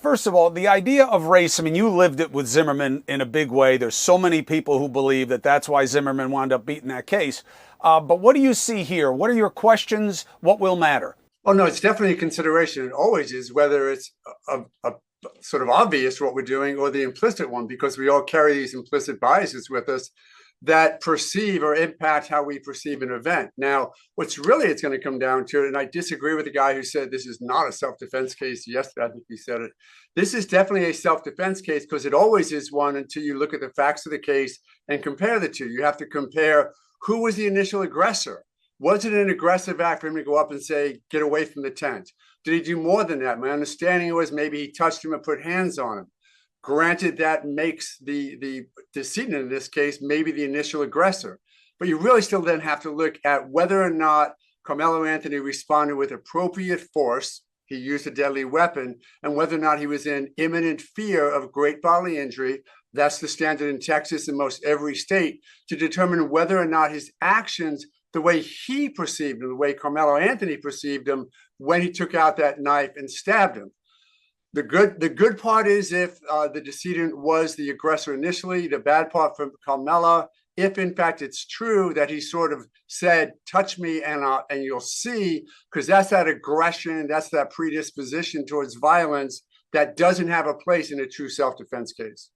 First of all, the idea of race, I mean, you lived it with Zimmerman in a big way. There's so many people who believe that that's why Zimmerman wound up beating that case. But what do you see here? What are your questions? What will matter? Oh, no, it's definitely a consideration. It always is, whether it's a sort of obvious what we're doing or the implicit one, because we all carry these implicit biases with us that perceive or impact how we perceive an event. Now, what's really it's going to come down to, and I disagree with the guy who said this is not a self-defense case yesterday. I think he said it. This is definitely a self-defense case because it always is one until you look at the facts of the case and compare the two. You have to compare who was the initial aggressor. Was it an aggressive act for him to go up and say, get away from the tent? Did he do more than that? My understanding was maybe he touched him and put hands on him. Granted, that makes the decedent in this case maybe the initial aggressor. But you really still then have to look at whether or not Karmelo Anthony responded with appropriate force. He used a deadly weapon, and whether or not he was in imminent fear of great bodily injury. That's the standard in Texas and most every state to determine whether or not his actions, the way he perceived him, the way Karmelo Anthony perceived him when he took out that knife and stabbed him. The good part is if the decedent was the aggressor initially. The bad part for Karmelo, if in fact it's true that he sort of said, touch me and you'll see, because that's that aggression, that's that predisposition towards violence that doesn't have a place in a true self-defense case.